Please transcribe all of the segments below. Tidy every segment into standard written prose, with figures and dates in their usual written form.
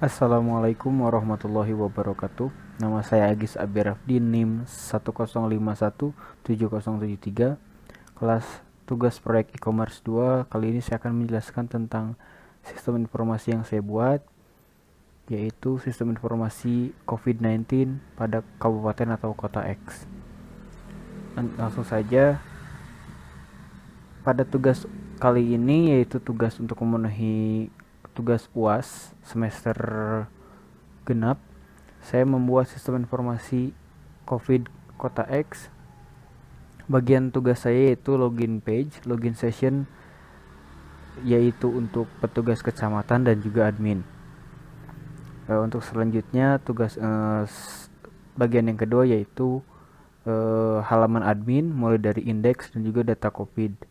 Assalamualaikum warahmatullahi wabarakatuh. Nama saya Agis Abirafdi, NIM 105170773, kelas tugas proyek e-commerce 2. Kali ini saya akan menjelaskan tentang sistem informasi yang saya buat, yaitu sistem informasi COVID-19 pada kabupaten atau kota X. Langsung saja, pada tugas kali ini yaitu tugas untuk memenuhi tugas UAS semester genap, saya membuat sistem informasi COVID Kota X. Bagian tugas saya yaitu login page, login session, yaitu untuk petugas kecamatan dan juga admin. Untuk selanjutnya tugas bagian yang kedua yaitu halaman admin mulai dari indeks dan juga data COVID.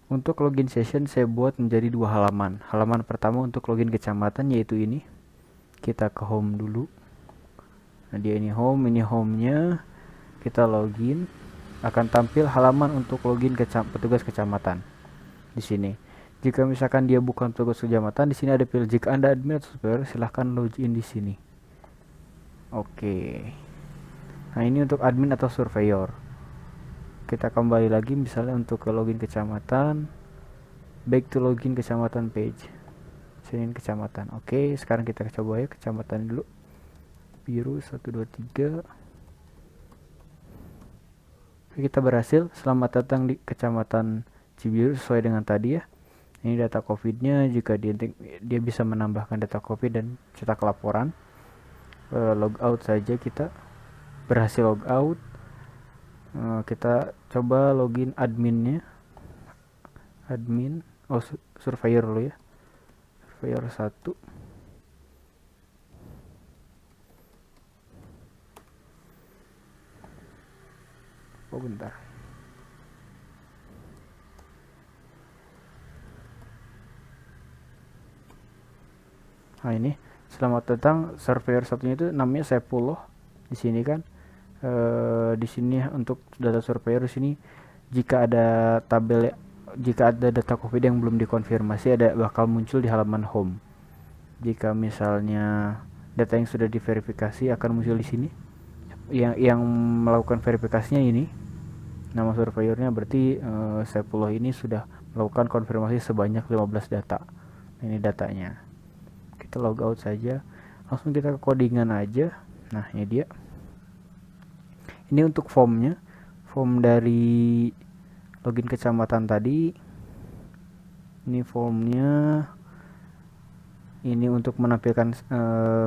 Untuk login session saya buat menjadi 2 halaman. Halaman pertama untuk login kecamatan yaitu ini. Kita ke home dulu. Nah, dia ini home-nya. Kita login. Akan tampil halaman untuk login petugas kecamatan. Di sini. Jika misalkan dia bukan petugas kecamatan, di sini ada pilih jika Anda admin atau superior, silahkan login di sini. Oke. Nah, ini untuk admin atau surveyor. Kita kembali lagi misalnya untuk ke login kecamatan, back to login kecamatan page, sini kecamatan. Oke, sekarang kita coba ya kecamatan dulu, biru 123. Kita berhasil. Selamat datang di kecamatan Cibiru sesuai dengan tadi ya. Ini data COVID-nya. Jika dia bisa menambahkan data COVID dan cetak laporan. Logout saja, kita berhasil logout. Kita coba login adminnya, admin, surveyor dulu ya, surveyor 1. Bentar. Nah, ini selamat datang. Surveyor satunya itu namanya Sepuluh di sini kan. Di sini untuk data surveyor di sini, jika ada tabel, jika ada data COVID yang belum dikonfirmasi, ada bakal muncul di halaman home. Jika misalnya data yang sudah diverifikasi akan muncul di sini. Yang melakukan verifikasinya ini nama surveyornya, berarti 10 ini sudah melakukan konfirmasi sebanyak 15 data. Ini datanya. Kita logout saja. Langsung kita ke codingan aja. Nah, ini dia. Ini untuk formnya, form dari login kecamatan tadi. Ini formnya. Ini untuk menampilkan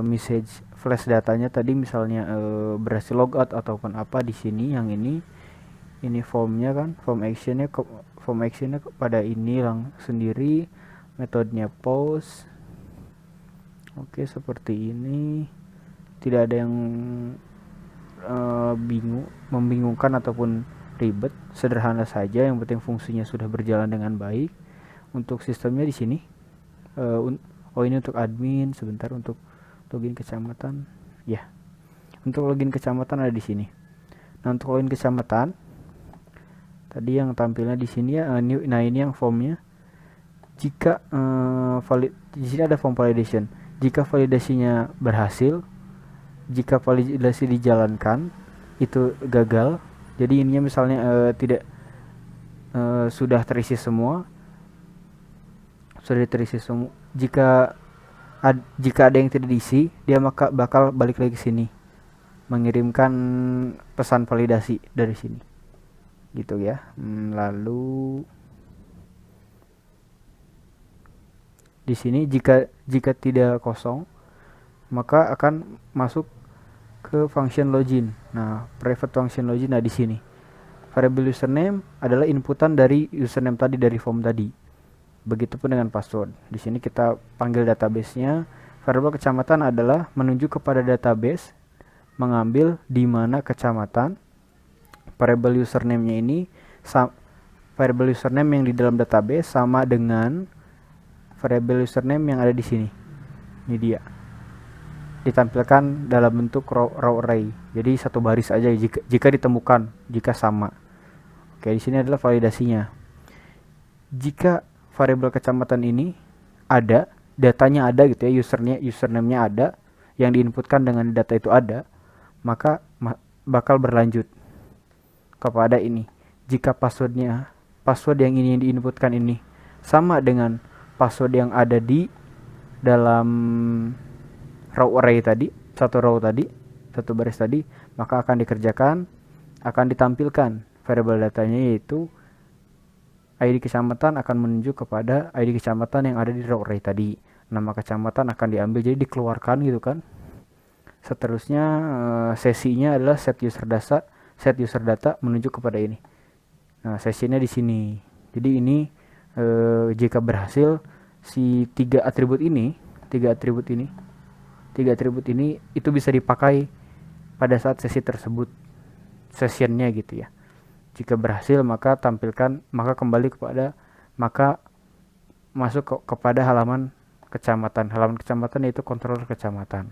message flash datanya tadi, misalnya berhasil logout ataupun apa di sini. Yang ini formnya kan, form actionnya pada ini sendiri. Metodenya post. Oke, seperti ini. Tidak ada yang membingungkan ataupun ribet, sederhana saja. Yang penting fungsinya sudah berjalan dengan baik. Untuk sistemnya di sini, ini untuk admin. Sebentar, untuk login kecamatan ya. Untuk login kecamatan ada di sini. Nah, untuk login kecamatan tadi yang tampilnya di sini ya. Nah, ini yang formnya. Jika di sini ada form validation. Jika validasinya berhasil, jika validasi dijalankan itu gagal, jadi ininya misalnya tidak sudah terisi semua, jika ada yang tidak diisi, dia maka bakal balik lagi ke sini mengirimkan pesan validasi dari sini gitu ya. Lalu di sini jika tidak kosong, maka akan masuk ke function login. Nah, private function login di sini. Variable username adalah inputan dari username tadi dari form tadi. Begitupun dengan password. Di sini kita panggil database-nya. Variable kecamatan adalah menunjuk kepada database, mengambil di mana kecamatan. Variable username-nya ini variable username yang di dalam database sama dengan variable username yang ada di sini. Ini dia. Ditampilkan dalam bentuk row array. Jadi satu baris aja jika ditemukan, jika sama. Oke, di sini adalah validasinya. Jika variabel kecamatan ini ada, datanya ada gitu ya, username-nya ada, yang diinputkan dengan data itu ada, maka bakal berlanjut kepada ini. Jika password yang ini yang diinputkan ini sama dengan password yang ada di dalam row array tadi, satu baris tadi, maka akan ditampilkan variabel datanya, yaitu ID kecamatan akan menunjuk kepada ID kecamatan yang ada di row array tadi. Nama kecamatan akan diambil, jadi dikeluarkan gitu kan. Seterusnya sesinya adalah set user data menunjuk kepada ini. Nah, sesinya di sini. Jadi ini jika berhasil si tiga atribut ini itu bisa dipakai pada saat sesi tersebut, sessionnya gitu ya. Jika berhasil maka masuk kepada halaman kecamatan. Halaman kecamatan yaitu controller kecamatan.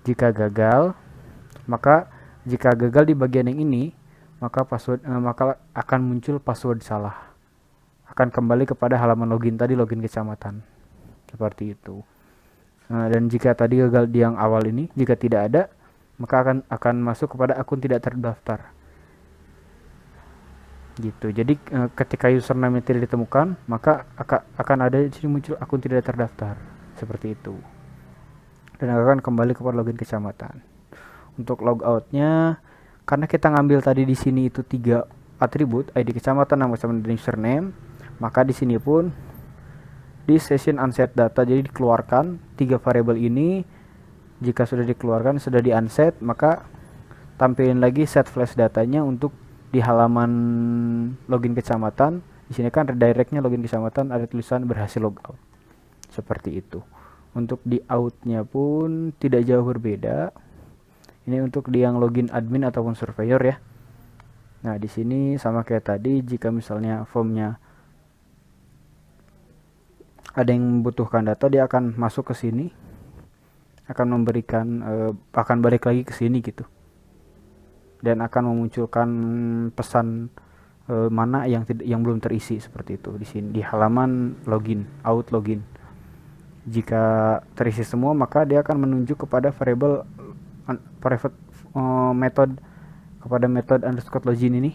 Jika gagal di bagian yang ini, maka akan muncul password salah. Akan kembali kepada halaman login tadi, login kecamatan. Seperti itu. Nah, dan jika tadi gagal di yang awal ini, jika tidak ada, maka akan masuk kepada akun tidak terdaftar. Gitu. Jadi ketika username tidak ditemukan, maka akan ada di sini muncul akun tidak terdaftar. Seperti itu. Dan akan kembali kepada login kecamatan. Untuk logoutnya, karena kita ngambil tadi di sini itu 3 atribut, ID kecamatan, nama kecamatan, dan username, maka di sini pun di session unset data, jadi dikeluarkan 3 variabel ini. Jika sudah dikeluarkan, sudah di unset, maka tampilin lagi set flash datanya untuk di halaman login kecamatan. Di sini kan redirectnya login kecamatan, ada tulisan berhasil logout. Seperti itu. Untuk di outnya pun tidak jauh berbeda. Ini untuk di yang login admin ataupun surveyor ya. Nah, di sini sama kayak tadi, jika misalnya formnya ada yang membutuhkan data, dia akan masuk ke sini, akan memberikan akan balik lagi ke sini gitu. Dan akan memunculkan pesan mana yang belum terisi, seperti itu di sini di halaman login, out login. Jika terisi semua, maka dia akan menunjuk kepada variable private method, kepada method underscore login ini.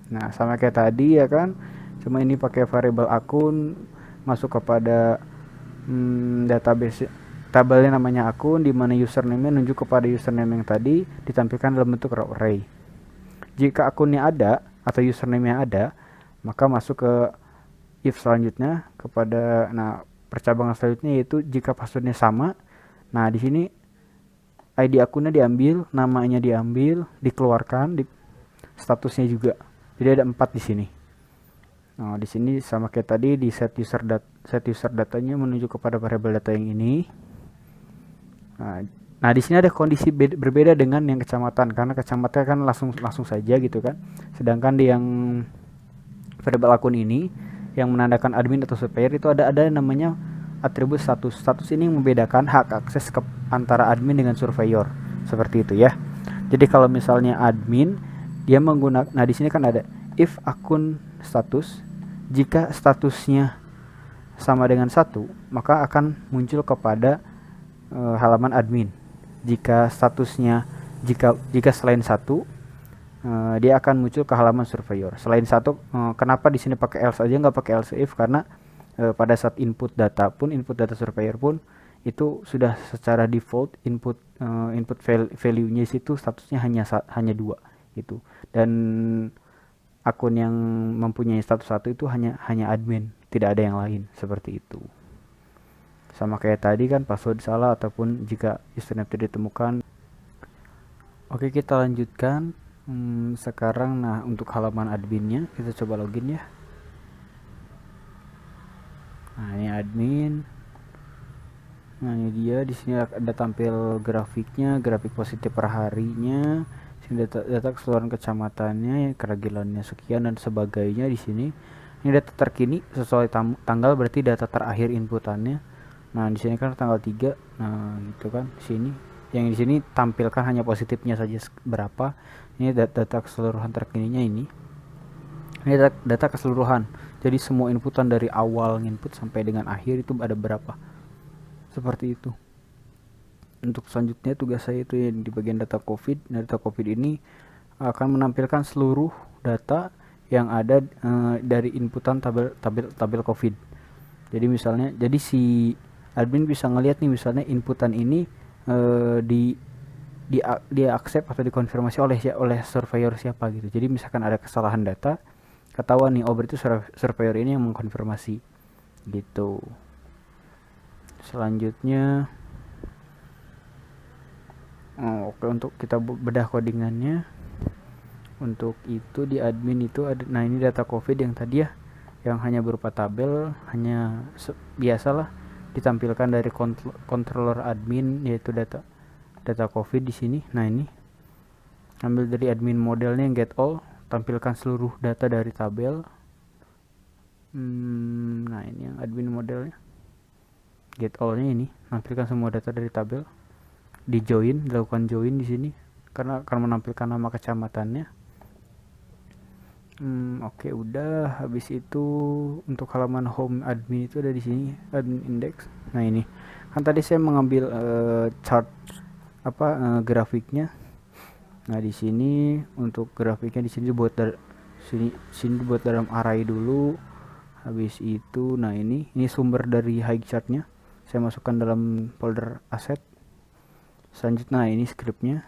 Nah, sama kayak tadi ya kan, cuma ini pakai variable akun, masuk kepada database, tabelnya namanya akun, di mana username-nya nunjuk kepada username yang tadi ditampilkan dalam bentuk row array. Jika akunnya ada atau username-nya ada, maka masuk ke if selanjutnya kepada percabangan selanjutnya, yaitu jika passwordnya sama. Nah, di sini ID akunnya diambil, namanya diambil, dikeluarkan, statusnya juga. Jadi ada 4 di sini. Nah, di sini sama kayak tadi di set user datanya menunjuk kepada variabel data yang ini. Nah, di sini ada kondisi berbeda dengan yang kecamatan, karena kecamatan kan langsung saja gitu kan. Sedangkan di yang variabel akun ini yang menandakan admin atau supplier itu ada namanya atribut status. Status ini membedakan hak akses antara admin dengan surveyor. Seperti itu ya. Jadi kalau misalnya admin dia menggunakan, nah di sini kan ada if akun status, jika statusnya sama dengan 1, maka akan muncul kepada halaman admin. Jika statusnya jika selain 1, dia akan muncul ke halaman surveyor. Selain 1, kenapa di sini pakai else aja, nggak pakai else if? Karena pada saat input data surveyor pun itu sudah secara default input value-nya situ statusnya hanya 2 gitu. Dan akun yang mempunyai status 1 itu hanya admin, tidak ada yang lain, seperti itu. Sama kayak tadi kan, password salah ataupun jika username tidak ditemukan. Oke, kita lanjutkan. Sekarang untuk halaman adminnya kita coba login ya. Nah, ini admin. Nah, ini dia. Di sini ada tampil grafiknya, grafik positif per harinya. Sini data keseluruhan kecamatannya, keragilannya sekian dan sebagainya di sini. Ini data terkini sesuai tanggal, berarti data terakhir inputannya. Nah, di sini kan tanggal 3. Nah, gitu kan. Di sini yang di sini tampilkan hanya positifnya saja berapa. Ini data keseluruhan terkininya ini. Ini data keseluruhan. Jadi semua inputan dari awal input sampai dengan akhir itu ada berapa. Seperti itu. Untuk selanjutnya tugas saya itu di bagian data COVID. Data COVID ini akan menampilkan seluruh data yang ada dari inputan tabel COVID. Jadi misalnya, jadi si admin bisa ngelihat nih misalnya inputan ini di dia accept atau dikonfirmasi oleh surveyor siapa gitu. Jadi misalkan ada kesalahan data, ketahuan nih, oh berarti surveyor ini yang mengkonfirmasi gitu. Selanjutnya oke, untuk kita bedah codingannya. Untuk itu di admin itu ada, nah ini data COVID yang tadi ya, yang hanya berupa tabel, hanya biasalah ditampilkan dari controller admin, yaitu data COVID di sini. Nah ini ambil dari admin modelnya yang get all, tampilkan seluruh data dari tabel. Nah ini yang admin modelnya, get all-nya ini tampilkan semua data dari tabel. Di join, dilakukan join di sini karena akan menampilkan nama kecamatannya. Oke, udah. Habis itu untuk halaman home admin itu ada di sini, admin index. Nah ini kan tadi saya mengambil chart grafiknya. Nah di sini untuk grafiknya di sini buat sini buat dalam array dulu. Habis itu, nah ini sumber dari high chartnya. Saya masukkan dalam folder aset. Selanjutnya, nah ini scriptnya.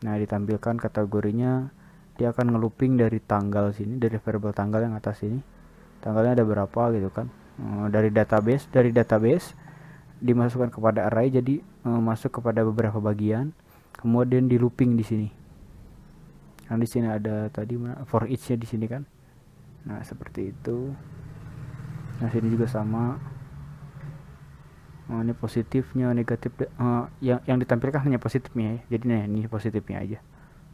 Nah ditampilkan kategorinya. Dia akan ngelooping dari tanggal sini, dari variabel tanggal yang atas ini, tanggalnya ada berapa gitu kan. Dari database dimasukkan kepada array, jadi masuk kepada beberapa bagian, kemudian di looping di sini. Nah di sini ada tadi for each-nya di sini kan. Nah seperti itu. Nah sini juga sama. Ini positifnya, negatif, yang ditampilkan hanya positifnya ya. Jadi nah ini positifnya aja.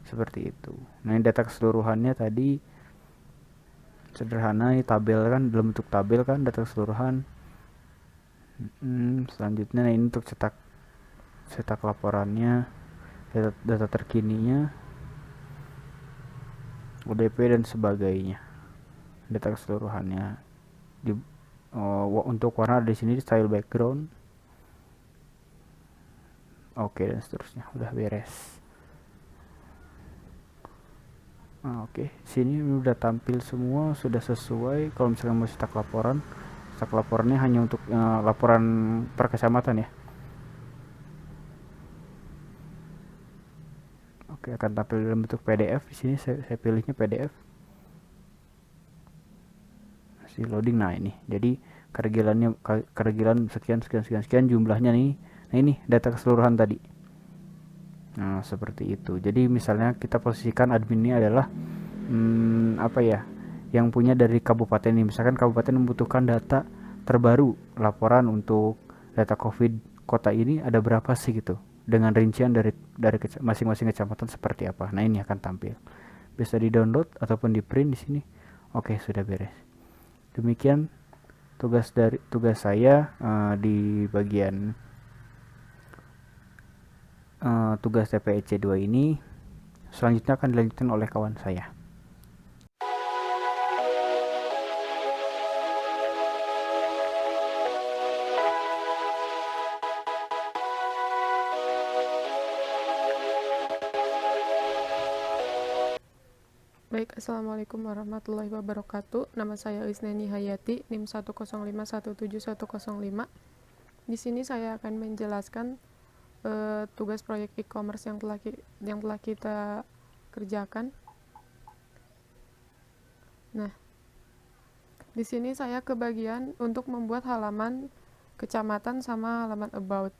Seperti itu. Nah ini data keseluruhannya tadi sederhana, ini tabel kan, dalam bentuk tabel kan, data keseluruhan. Selanjutnya, nah ini untuk cetak laporannya, data terkininya, ODP dan sebagainya, data keseluruhannya. Untuk warna di sini style background, oke, dan seterusnya. Udah beres. Oke, sini udah tampil semua, sudah sesuai. Kalau misalnya mau cetak laporannya hanya untuk laporan per kecamatan ya. Oke, akan tampil dalam bentuk PDF. Di sini saya pilihnya PDF. Masih loading. Nah ini, jadi keregilan sekian jumlahnya nih. Nah ini data keseluruhan tadi. Nah seperti itu. Jadi misalnya kita posisikan admin ini adalah yang punya dari kabupaten ini. Misalkan kabupaten membutuhkan data terbaru, laporan untuk data COVID kota ini ada berapa sih gitu, dengan rincian dari masing-masing kecamatan seperti apa. Nah ini akan tampil, bisa di download ataupun di print di sini. Oke, sudah beres. Demikian tugas saya di bagian tugas TPEC 2 ini. Selanjutnya akan dilanjutkan oleh kawan saya. Baik, Assalamualaikum warahmatullahi wabarakatuh. Nama saya Isneni Hayati, NIM 105171105. Di sini saya akan menjelaskan tugas proyek e-commerce yang telah kita kerjakan. Nah, di sini saya kebagian untuk membuat halaman kecamatan sama halaman about.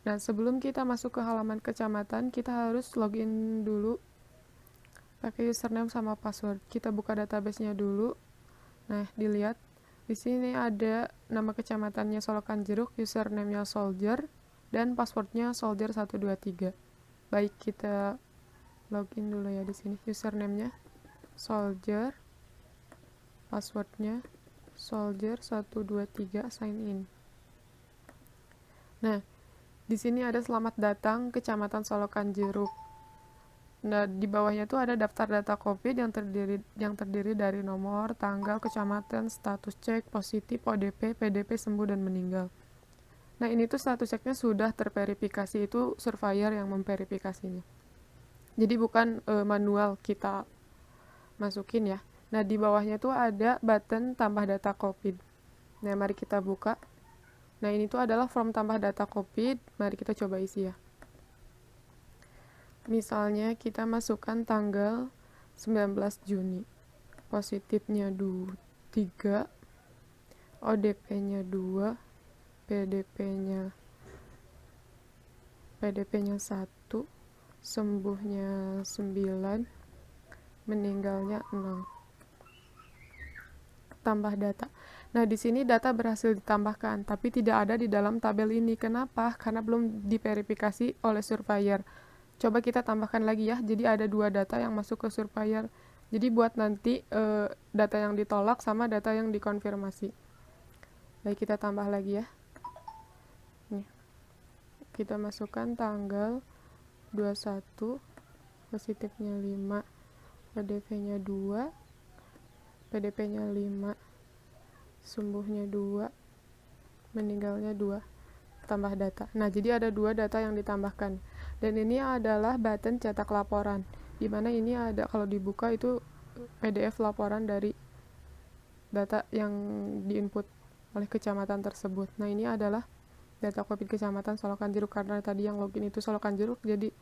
Nah, sebelum kita masuk ke halaman kecamatan, kita harus login dulu pakai username sama password. Kita buka database-nya dulu. Nah, dilihat di sini ada nama kecamatannya Solokan Jeruk, username-nya Soldier, dan passwordnya Soldier123. Baik, kita login dulu ya di sini. Username-nya Soldier, passwordnya Soldier123, sign in. Nah, di sini ada selamat datang Kecamatan Solokan Jeruk. Nah, di bawahnya tuh ada daftar data COVID yang terdiri dari nomor, tanggal, kecamatan, status cek, positif, ODP, PDP, sembuh, dan meninggal. Nah, ini tuh status ceknya sudah terverifikasi, itu surveyor yang memverifikasinya. Jadi bukan manual kita masukin ya. Nah, di bawahnya tuh ada button tambah data COVID. Nah, mari kita buka. Nah, ini tuh adalah form tambah data COVID. Mari kita coba isi ya. Misalnya kita masukkan tanggal 19 Juni. Positifnya 3, ODP-nya 2, PDP-nya 1, sembuhnya 9, meninggalnya 0. Tambah data. Nah, di sini data berhasil ditambahkan, tapi tidak ada di dalam tabel ini. Kenapa? Karena belum diverifikasi oleh surveyor. Coba kita tambahkan lagi ya. Jadi ada 2 data yang masuk ke surveyor. Jadi buat nanti data yang ditolak sama data yang dikonfirmasi. Baik, kita tambah lagi ya. Nih. Kita masukkan tanggal 21, positifnya 5, ODP-nya 2, PDP-nya 5, sembuhnya 2, meninggalnya 2. Tambah data. Nah, jadi ada 2 data yang ditambahkan. Dan ini adalah button cetak laporan. Dimana ini ada, kalau dibuka itu PDF laporan dari data yang diinput oleh kecamatan tersebut. Nah, ini adalah data COVID kecamatan Solokan Jeruk, karena tadi yang login itu Solokan Jeruk, jadi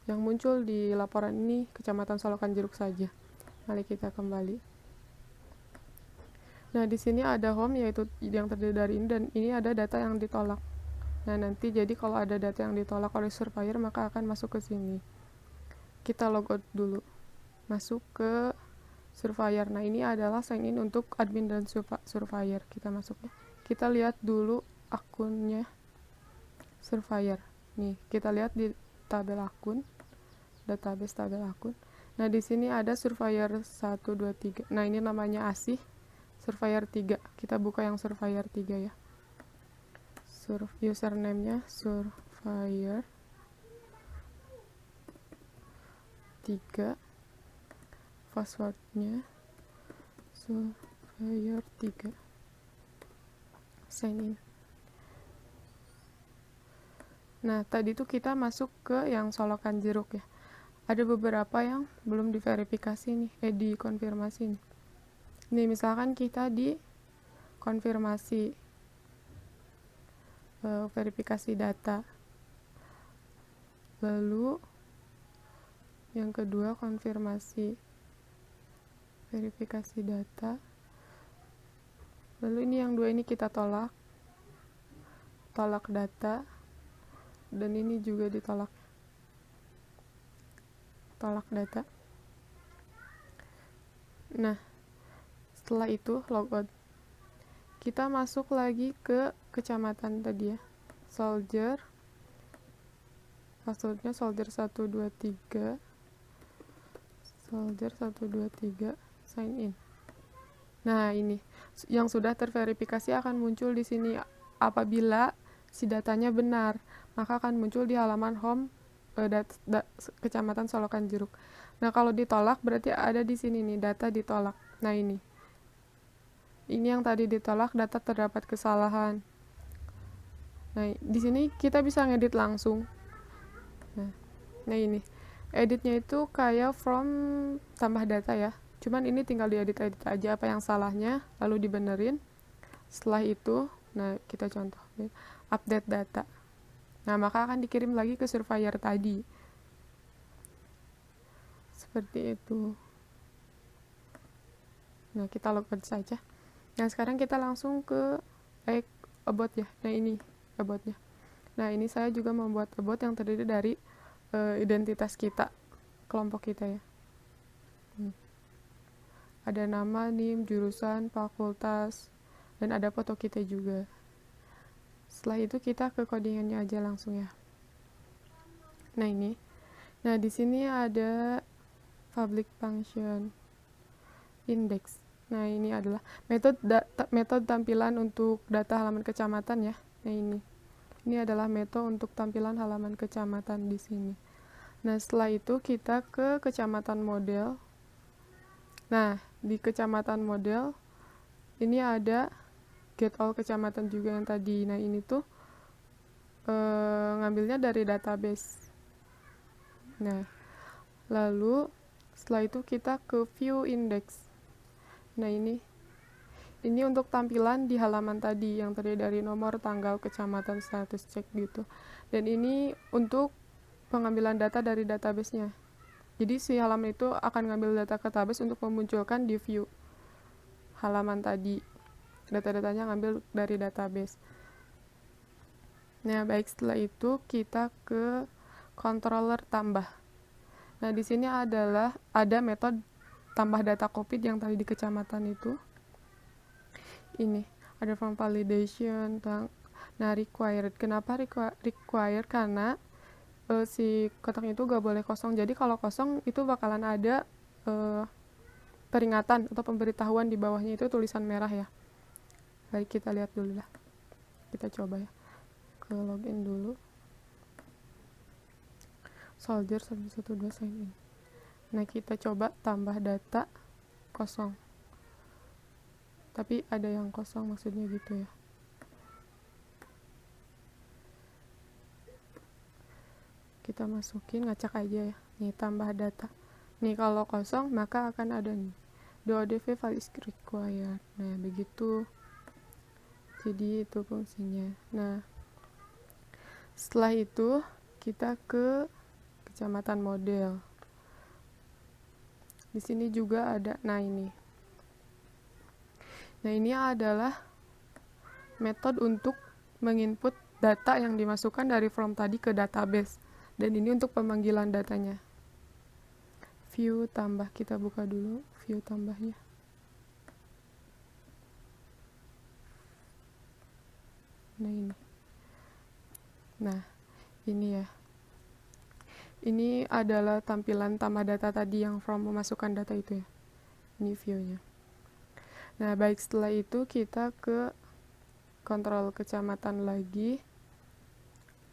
yang muncul di laporan ini kecamatan Solokan Jeruk saja. Mari kita kembali. Nah, di sini ada home, yaitu yang terdiri dari ini, dan ini ada data yang ditolak. Nah, nanti jadi kalau ada data yang ditolak oleh surveyor, maka akan masuk ke sini. Kita logout dulu. Masuk ke surveyor. Nah, ini adalah sign in untuk admin dan surveyor. Kita masuk ya. Kita lihat dulu akunnya surveyor. Nih, kita lihat di tabel akun, database tabel akun. Nah, di sini ada surveyor 1, 2, 3. Nah, ini namanya Asih. Surveyor 3. Kita buka yang surveyor 3 ya. Username-nya surveyor 3, passwordnya surveyor 3, sign in. Nah, tadi tuh kita masuk ke yang Solokan Jeruk ya. Ada beberapa yang belum diverifikasi nih, dikonfirmasi nih. Nih, misalkan kita di konfirmasi verifikasi data. Lalu yang kedua konfirmasi verifikasi data. Lalu ini yang 2 ini kita tolak data, dan ini juga ditolak, tolak data. Nah, setelah itu logout. Kita masuk lagi ke kecamatan tadi ya, Soldier, passwordnya soldier 123, soldier 123, sign in. Nah, ini yang sudah terverifikasi akan muncul di sini. Apabila si datanya benar, maka akan muncul di halaman home kecamatan Solokan Jeruk. Nah, kalau ditolak berarti ada di sini nih, data ditolak. Nah, ini yang tadi ditolak, data terdapat kesalahan. Nah, di sini kita bisa ngedit langsung. Nah ini editnya itu kayak from tambah data ya. Cuman ini tinggal diedit-edit aja apa yang salahnya, lalu dibenerin. Setelah itu, nah kita contoh update data. Nah, maka akan dikirim lagi ke surveyor tadi. Seperti itu. Nah, kita logout saja. Nah, sekarang kita langsung ke about ya. Nah, ini aboutnya. Nah, ini saya juga membuat about yang terdiri dari identitas kita, kelompok kita ya. Ada nama, NIM, jurusan, fakultas, dan ada foto kita juga. Setelah itu kita ke codingannya aja langsung ya. Nah, ini. Nah, di sini ada public function index. Nah, ini adalah metode tampilan untuk data halaman kecamatan ya. Nah, ini adalah metode untuk tampilan halaman kecamatan di sini. Nah, setelah itu kita ke kecamatan model. Nah, di kecamatan model ini ada get all kecamatan juga yang tadi. Nah, ini tuh ngambilnya dari database. Nah, lalu setelah itu kita ke view index. Nah, ini untuk tampilan di halaman tadi yang terdiri dari nomor, tanggal, kecamatan, status cek gitu. Dan ini untuk pengambilan data dari database-nya. Jadi si halaman itu akan ngambil data ke database untuk memunculkan di view halaman tadi. Data-datanya ngambil dari database. Nah, baik, setelah itu kita ke controller tambah. Nah, di sini ada metode tambah data COVID yang tadi di kecamatan itu. Ini ada form validation. Nah, required. Kenapa required? Karena si kotak itu gak boleh kosong. Jadi kalau kosong itu bakalan ada peringatan atau pemberitahuan di bawahnya itu tulisan merah ya. Baik, kita lihat dulu lah. Kita coba ya. Ke login dulu. Soldier 112 sign in. Nah, kita coba tambah data kosong. Tapi ada yang kosong maksudnya gitu ya. Kita masukin, ngacak aja ya. Nih, tambah data. Nih, kalau kosong maka akan ada nih. DODV file is required. Nah, begitu. Jadi itu fungsinya. Nah, setelah itu kita ke kecamatan model. Di sini juga ada, nah ini adalah metode untuk menginput data yang dimasukkan dari form tadi ke database. Dan ini untuk pemanggilan datanya. View tambah, kita buka dulu view tambahnya. Nah, ini ya. Ini adalah tampilan tambah data tadi yang from memasukkan data itu ya. Ini view-nya. Nah, baik, setelah itu kita ke kontrol kecamatan lagi.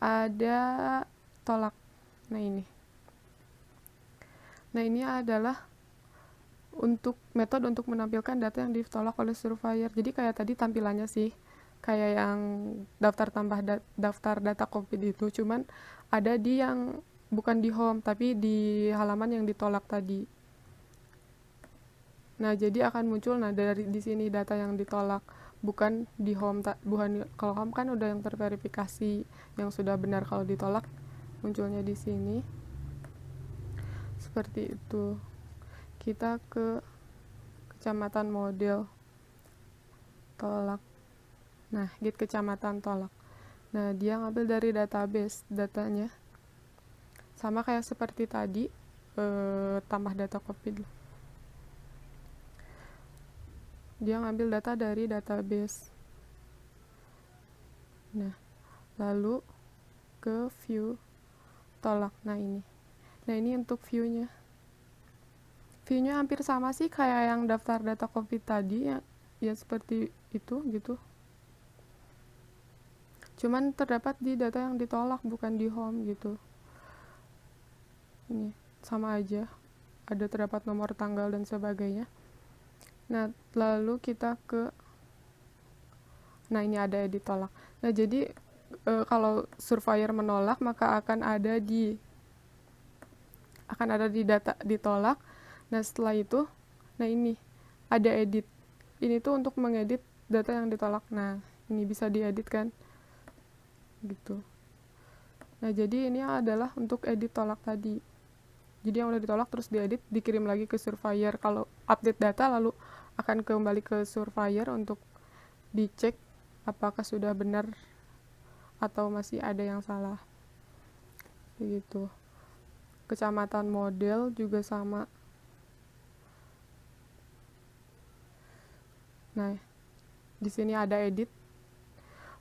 Ada tolak. Nah, ini adalah untuk metode untuk menampilkan data yang ditolak oleh surveyor. Jadi kayak tadi tampilannya sih kayak yang daftar data COVID itu, cuman ada di yang bukan di home tapi di halaman yang ditolak tadi. Nah, jadi akan muncul dari di sini data yang ditolak, bukan di home. Bukan, kalau home kan udah yang terverifikasi yang sudah benar, kalau ditolak munculnya di sini. Seperti itu. Kita ke kecamatan model tolak. Nah, get kecamatan tolak. Nah, dia ngambil dari database datanya. Sama kayak seperti tadi, tambah data COVID. Dia ngambil data dari database. Nah, lalu ke view tolak. Nah, ini untuk view-nya. View-nya hampir sama sih kayak yang daftar data COVID tadi ya seperti itu gitu. Cuman terdapat di data yang ditolak, bukan di home gitu. Ini sama aja, ada terdapat nomor, tanggal, dan sebagainya. Nah, lalu kita ke ini ada ditolak. Nah, jadi kalau surveyor menolak maka akan ada di data ditolak. Nah, setelah itu ini ada edit. Ini tuh untuk mengedit data yang ditolak. Nah, ini bisa diedit kan gitu. Nah, jadi ini adalah untuk edit tolak tadi. Jadi yang udah ditolak terus diedit, dikirim lagi ke surveyor. Kalau update data lalu akan kembali ke surveyor untuk dicek apakah sudah benar atau masih ada yang salah. Begitu. Kecamatan model juga sama. Nah, di sini ada edit.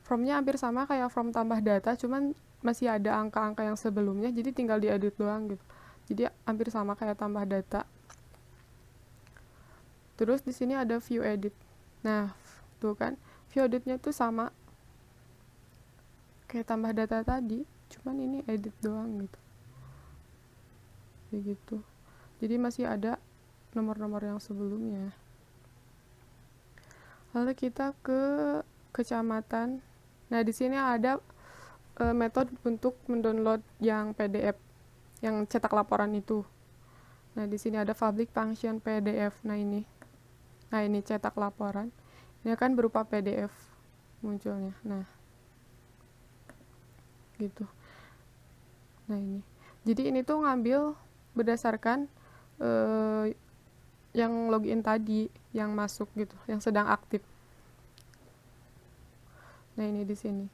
Formnya hampir sama kayak form tambah data, cuman masih ada angka-angka yang sebelumnya, jadi tinggal diedit doang gitu. Jadi hampir sama kayak tambah data. Terus di sini ada view edit. Nah, tuh kan, view editnya tuh sama kayak tambah data tadi, cuman ini edit doang gitu. begitu. Jadi masih ada nomor-nomor yang sebelumnya. Lalu kita ke kecamatan. Nah, di sini ada metode untuk mendownload yang PDF, yang cetak laporan itu. Nah, di sini ada public function PDF. Nah, ini cetak laporan. Ini akan berupa PDF munculnya. Nah, gitu. Nah, ini. Jadi ini tuh ngambil berdasarkan yang login tadi, yang masuk gitu, yang sedang aktif. Nah, ini di sini.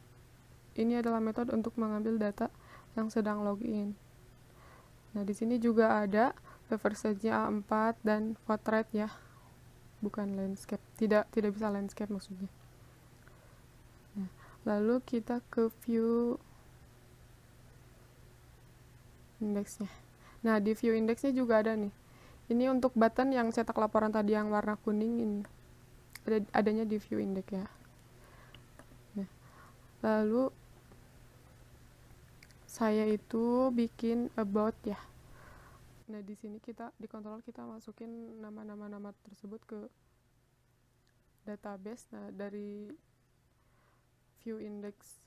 Ini adalah metode untuk mengambil data yang sedang login. Nah, di sini juga ada versionnya A4 dan portrait ya. Bukan landscape. Tidak bisa landscape maksudnya. Nah, lalu kita ke view indeksnya. Nah, di view indeksnya juga ada nih. Ini untuk button yang cetak laporan tadi yang warna kuning ini. Adanya di view index ya. Nah, lalu saya itu bikin about ya. Nah, di sini di control kita masukin nama tersebut ke database. Nah, dari view index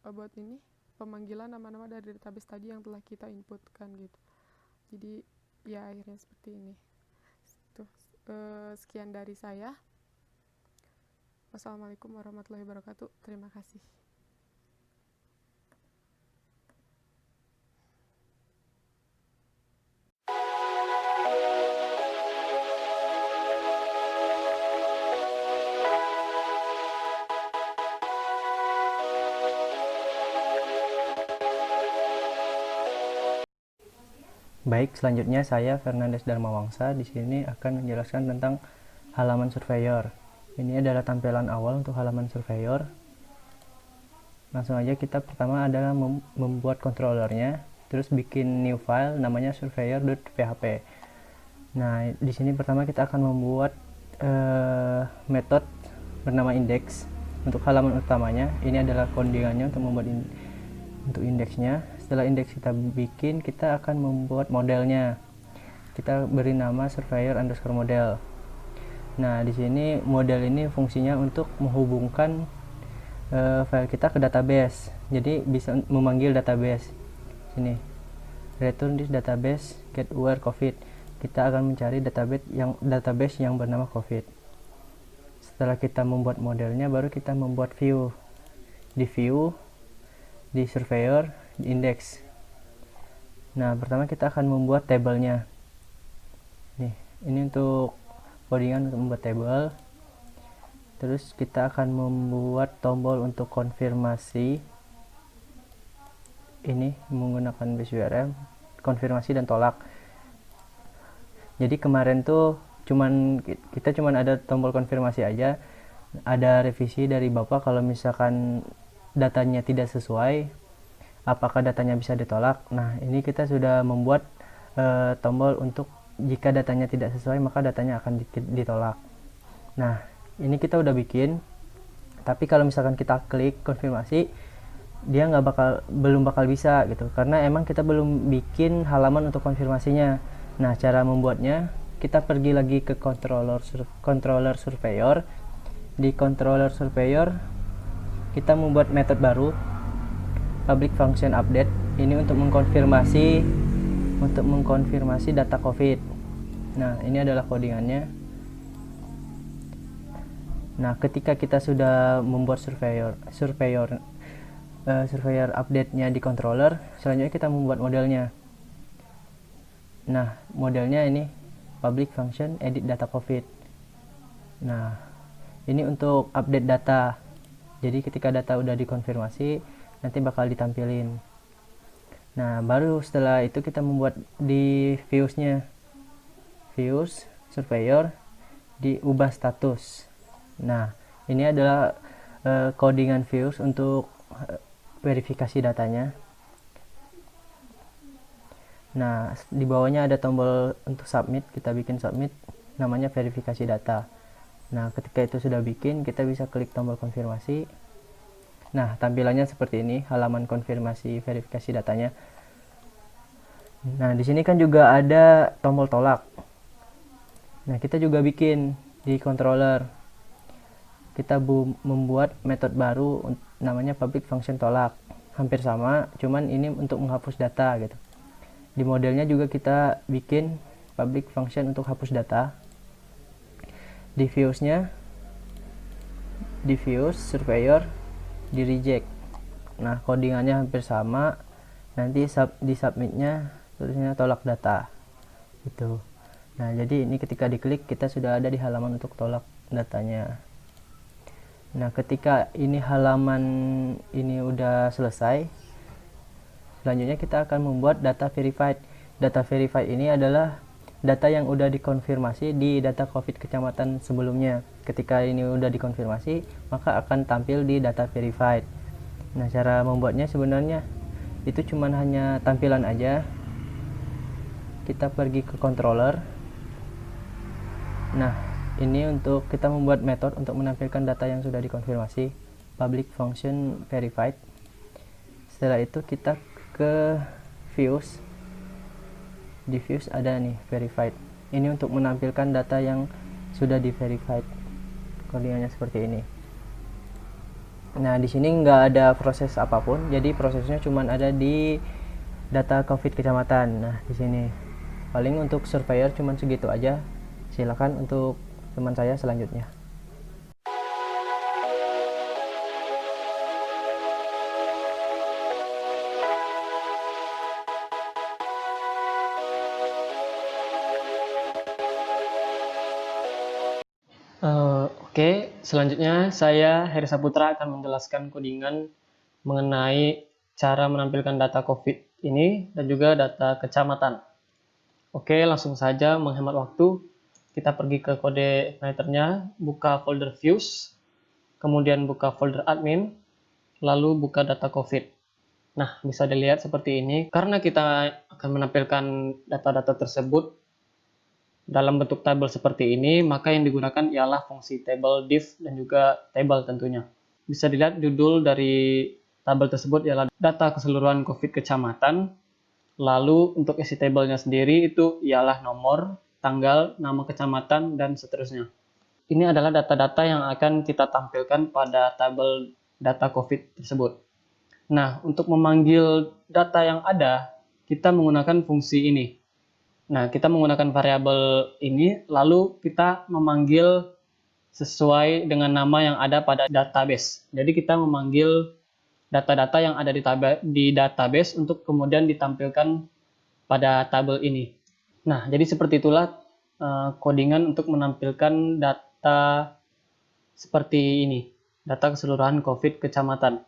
about ini pemanggilan nama-nama dari database tadi yang telah kita inputkan gitu. Jadi ya akhirnya seperti ini. Tuh, sekian dari saya. Wassalamualaikum warahmatullahi wabarakatuh. Terima kasih. Baik, selanjutnya saya Fernandes Darmawangsa di sini akan menjelaskan tentang halaman surveyor. Ini adalah tampilan awal untuk halaman surveyor. Langsung aja kita pertama adalah membuat controllernya, terus bikin new file namanya surveyor.php. Nah, di sini pertama kita akan membuat metode bernama index untuk halaman utamanya. Ini adalah codingannya untuk membuat untuk indeksnya. Setelah indeks kita bikin, kita akan membuat modelnya. Kita beri nama surveyor_model. Nah, di sini model ini fungsinya untuk menghubungkan file kita ke database. Jadi bisa memanggil database. Sini, return this database get where COVID. Kita akan mencari database yang bernama COVID. Setelah kita membuat modelnya, baru kita membuat view. Di view, di surveyor, di index. Nah, pertama kita akan membuat tabelnya. Nih, ini untuk codingan untuk membuat table. Terus kita akan membuat tombol untuk konfirmasi. Ini menggunakan base URL, konfirmasi dan tolak. Jadi kemarin tuh kita cuman ada tombol konfirmasi aja. Ada revisi dari Bapak kalau misalkan datanya tidak sesuai, apakah datanya bisa ditolak. Nah, ini kita sudah membuat tombol untuk jika datanya tidak sesuai maka datanya akan ditolak. Nah, ini kita udah bikin, tapi kalau misalkan kita klik konfirmasi, dia belum bakal bisa gitu, karena emang kita belum bikin halaman untuk konfirmasinya. Nah, cara membuatnya, kita pergi lagi ke controller surveyor. Di controller surveyor kita membuat metode baru, public function update. Ini untuk mengkonfirmasi data COVID. Nah, ini adalah codingannya. Nah, ketika kita sudah membuat surveyor update-nya di controller, selanjutnya kita membuat modelnya. Nah, modelnya ini public function edit data COVID. Nah, ini untuk update data. Jadi ketika data udah dikonfirmasi, nanti bakal ditampilin. Nah, baru setelah itu kita membuat di views-nya. Views, surveyor, diubah status. Nah, ini adalah codingan views untuk verifikasi datanya. Nah, di bawahnya ada tombol untuk submit. Kita bikin submit, namanya verifikasi data. Nah, ketika itu sudah bikin, kita bisa klik tombol konfirmasi. Nah, tampilannya seperti ini, halaman konfirmasi verifikasi datanya. Nah, di sini kan juga ada tombol tolak. Nah, kita juga bikin di controller. Kita membuat metode baru namanya public function tolak. Hampir sama, cuman ini untuk menghapus data gitu. Di modelnya juga kita bikin public function untuk hapus data. Diffuse-nya diffuse, surveyor, di reject. Nah, codingannya hampir sama. Nanti di submitnya tulisnya tolak data gitu. Nah, jadi ini ketika diklik kita sudah ada di halaman untuk tolak datanya. Nah, ketika ini halaman ini udah selesai, selanjutnya kita akan membuat data verified. Data verified ini adalah data yang udah dikonfirmasi di data COVID kecamatan sebelumnya. Ketika ini udah dikonfirmasi, maka akan tampil di data verified. Nah, cara membuatnya sebenarnya itu cuman hanya tampilan aja. Kita pergi ke controller. Nah, ini untuk kita membuat metode untuk menampilkan data yang sudah dikonfirmasi, public function verified. Setelah itu kita ke views. Di views ada nih verified. Ini untuk menampilkan data yang sudah di verified. Codingannya seperti ini. Nah, di sini nggak ada proses apapun, jadi prosesnya cuma ada di data COVID kecamatan. Nah, di sini paling untuk surveyor cuma segitu aja. Silakan untuk teman saya selanjutnya. Oke, selanjutnya saya Heri Saputra akan menjelaskan codingan mengenai cara menampilkan data COVID ini dan juga data kecamatan. Oke, langsung saja menghemat waktu. Kita pergi ke kode igniternya, buka folder views, kemudian buka folder admin, lalu buka data COVID. Nah, bisa dilihat seperti ini. Karena kita akan menampilkan data-data tersebut dalam bentuk tabel seperti ini, maka yang digunakan ialah fungsi table div dan juga table tentunya. Bisa dilihat judul dari tabel tersebut ialah data keseluruhan COVID kecamatan. Lalu untuk isi tabelnya sendiri itu ialah nomor, tanggal, nama kecamatan, dan seterusnya. Ini adalah data-data yang akan kita tampilkan pada tabel data COVID tersebut. Nah, untuk memanggil data yang ada, kita menggunakan fungsi ini. Nah, kita menggunakan variabel ini, lalu kita memanggil sesuai dengan nama yang ada pada database. Jadi kita memanggil data-data yang ada di database untuk kemudian ditampilkan pada tabel ini. Nah, jadi seperti itulah codingan untuk menampilkan data seperti ini, data keseluruhan COVID kecamatan.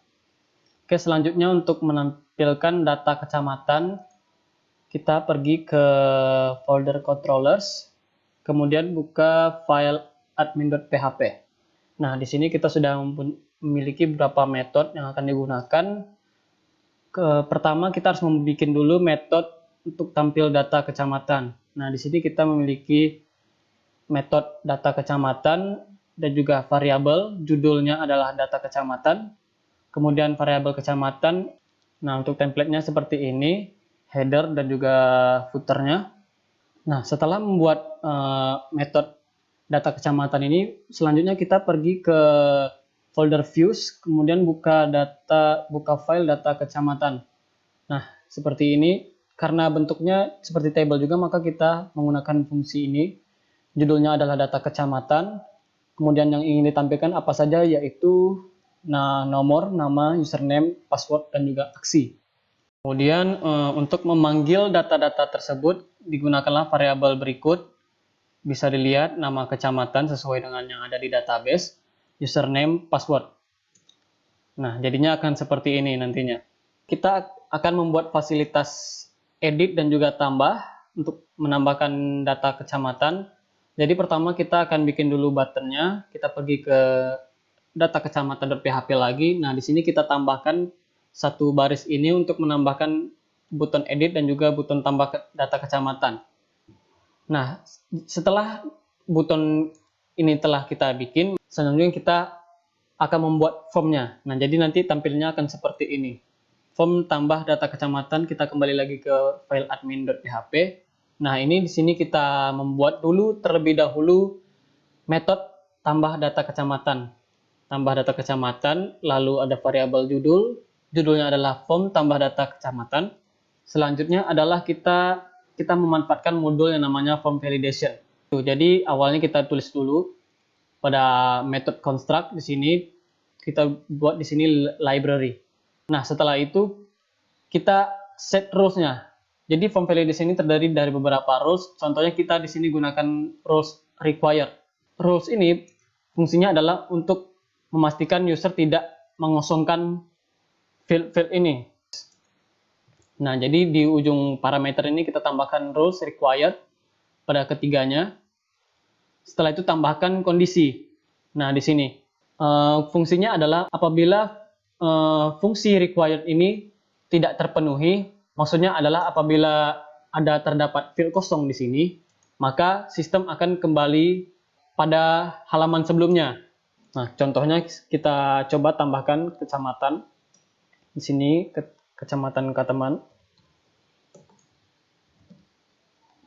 Oke, selanjutnya untuk menampilkan data kecamatan, kita pergi ke folder controllers, kemudian buka file admin.php. Nah, di sini kita sudah memiliki beberapa metode yang akan digunakan. Pertama, kita harus membuat dulu metode untuk tampil data kecamatan. Nah, di sini kita memiliki metode data kecamatan dan juga variabel, judulnya adalah data kecamatan. Kemudian variabel kecamatan. Nah, untuk template-nya seperti ini, header dan juga footer-nya. Nah, setelah membuat metode data kecamatan ini, selanjutnya kita pergi ke folder views, kemudian buka file data kecamatan. Nah, seperti ini. Karena bentuknya seperti table juga, maka kita menggunakan fungsi ini. Judulnya adalah data kecamatan. Kemudian yang ingin ditampilkan apa saja, yaitu nomor, nama, username, password, dan juga aksi. Kemudian untuk memanggil data-data tersebut digunakanlah variabel berikut. Bisa dilihat nama kecamatan sesuai dengan yang ada di database, username, password. Nah, jadinya akan seperti ini nantinya. Kita akan membuat fasilitas edit dan juga tambah untuk menambahkan data kecamatan. Jadi pertama kita akan bikin dulu buttonnya. Kita pergi ke data kecamatan.php lagi. Nah, di sini kita tambahkan satu baris ini untuk menambahkan button edit dan juga button tambah data kecamatan. Nah, setelah button ini telah kita bikin, selanjutnya kita akan membuat formnya. Nah, jadi nanti tampilnya akan seperti ini. form tambah data kecamatan, kita kembali lagi ke file admin.php. Nah, ini di sini kita membuat dulu terlebih dahulu metode tambah data kecamatan. Tambah data kecamatan, lalu ada variabel judul. Judulnya adalah form tambah data kecamatan. Selanjutnya adalah kita memanfaatkan modul yang namanya form validation. Jadi awalnya kita tulis dulu pada method construct di sini, kita buat di sini library. Nah, setelah itu kita set rules-nya. Jadi form validation ini terdiri dari beberapa rules. Contohnya kita di sini gunakan rules required. Rules ini fungsinya adalah untuk memastikan user tidak mengosongkan field ini. Nah, jadi di ujung parameter ini kita tambahkan rules required pada ketiganya. Setelah itu tambahkan kondisi. Nah, di sini fungsinya adalah apabila fungsi required ini tidak terpenuhi, maksudnya adalah apabila ada terdapat field kosong di sini, maka sistem akan kembali pada halaman sebelumnya. Nah, contohnya kita coba tambahkan kecamatan di sini, kecamatan Kateman,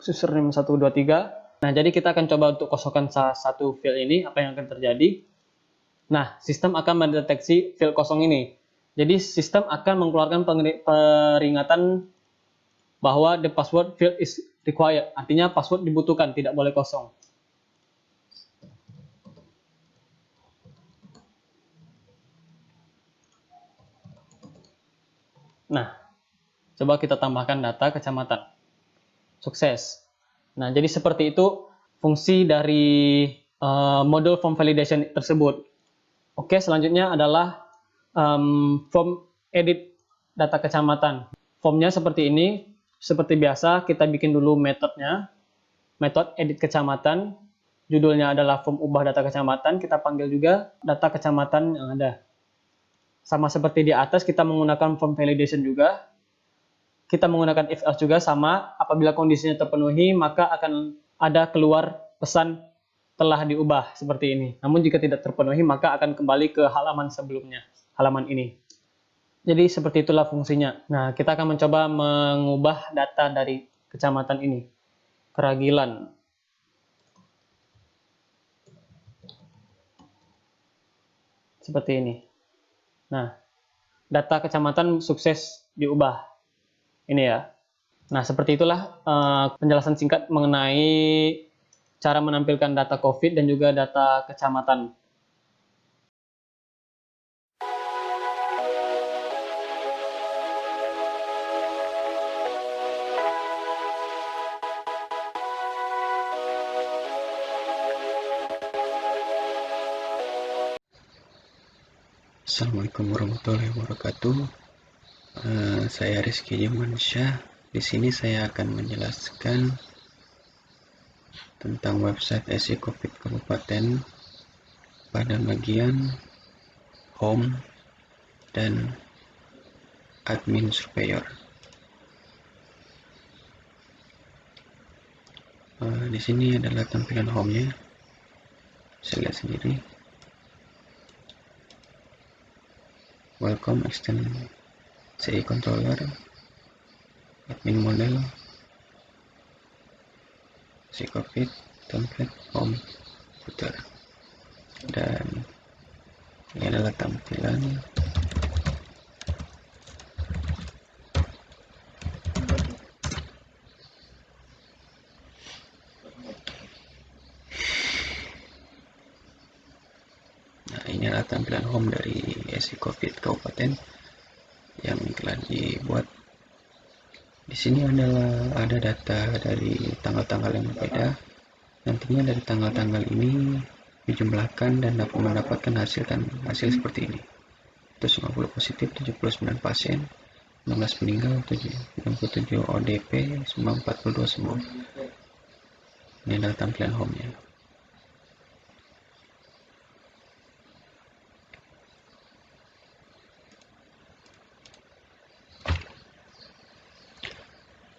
username 123. Nah, jadi kita akan coba untuk kosongkan salah satu field ini, apa yang akan terjadi. Nah, sistem akan mendeteksi field kosong ini. Jadi, sistem akan mengeluarkan peringatan bahwa the password field is required. Artinya, password dibutuhkan, tidak boleh kosong. Nah, coba kita tambahkan data kecamatan. Sukses. Nah, jadi seperti itu fungsi dari modul form validation tersebut. Oke, selanjutnya adalah form edit data kecamatan. Formnya seperti ini. Seperti biasa, kita bikin dulu metodenya. Metode edit kecamatan. Judulnya adalah form ubah data kecamatan. Kita panggil juga data kecamatan yang ada. Sama seperti di atas, kita menggunakan form validation juga. Kita menggunakan if else juga sama. Apabila kondisinya terpenuhi, maka akan ada keluar pesan telah diubah seperti ini. Namun jika tidak terpenuhi, maka akan kembali ke halaman sebelumnya, halaman ini. Jadi seperti itulah fungsinya. Nah, kita akan mencoba mengubah data dari kecamatan ini. Keragilan. Seperti ini. Nah, data kecamatan sukses diubah. Ini ya. Nah, seperti itulah penjelasan singkat mengenai cara menampilkan data COVID dan juga data kecamatan. Assalamualaikum warahmatullahi wabarakatuh. Saya Rizky Jumansyah. Di sini saya akan menjelaskan tentang website SI COVID Kabupaten pada bagian home dan admin surveyor. Di sini adalah tampilan home-nya. Bisa lihat sendiri. Welcome extend CI controller, admin model, CI COVID, template, home, footer. Dan ini adalah tampilan ini adalah tampilan home dari SI COVID Kabupaten yang telah dibuat. Di sini ada data dari tanggal-tanggal yang berbeda. Nantinya dari tanggal-tanggal ini dijumlahkan dan dapat mendapatkan hasil seperti ini. 150 positif, 79 pasien, 16 meninggal, 67 ODP, 42 sembuh. Ini adalah tampilan home-nya.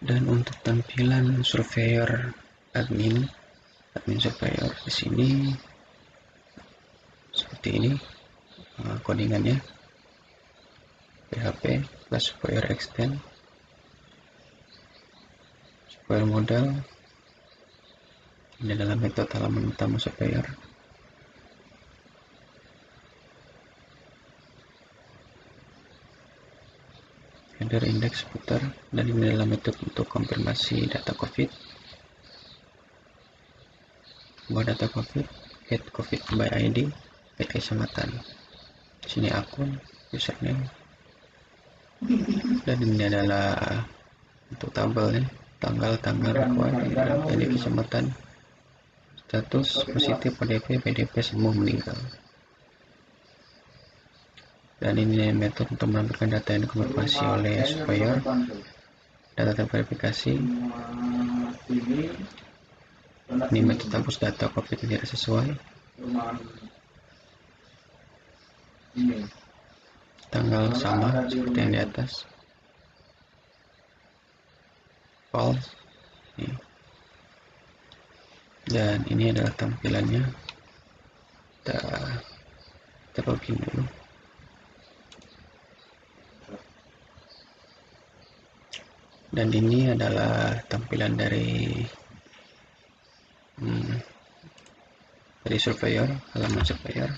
Dan untuk tampilan surveyor admin surveyor di sini seperti ini codingannya. PHP plus surveyor extend, surveyor modal. Ini adalah metode halaman utama surveyor. Header, index, footer, dan ini adalah metode untuk konfirmasi data COVID. Buat data COVID, get COVID by ID, get kecamatan. Sini akun, username, dan ini adalah untuk tabel nih, tanggal required, ini kecamatan, status positif, ODP, PDP semua meninggal. Dan ini metode untuk menampilkan data yang dikonfirmasi oleh surveyor, data terverifikasi. Ini metode hapus data COVID yang tidak sesuai. Tanggal sama seperti yang di atas. False. Dan ini adalah tampilannya. Kita login dulu. Dan ini adalah tampilan dari surveyor, halaman surveyor.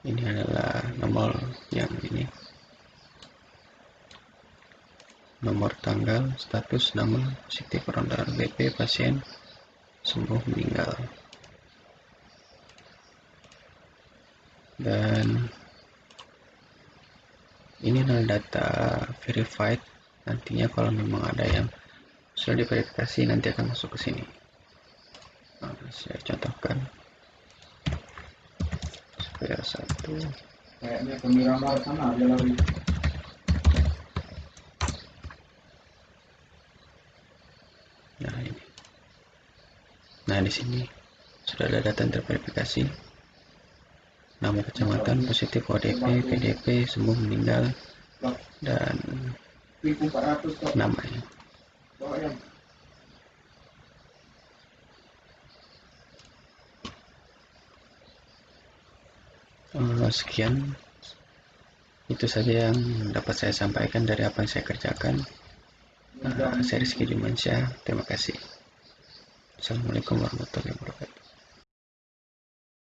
Ini adalah nomor yang ini, nomor tanggal, status, nama, positif, ronda, BP, pasien sembuh, meninggal. Dan ini adalah data verified. Nantinya kalau memang ada yang sudah diverifikasi nanti akan masuk ke sini. Nah, saya contohkan supaya satu. Kayaknya pemiramar sana aja lagi. Nah ini. Nah di sini sudah ada data yang terverifikasi. Nama kecamatan, positif, ODP, PDP, sembuh, meninggal, dan namanya. Sekian, itu saja yang dapat saya sampaikan dari apa yang saya kerjakan. Saya Rizky Dimansyah, terima kasih. Assalamualaikum warahmatullahi wabarakatuh.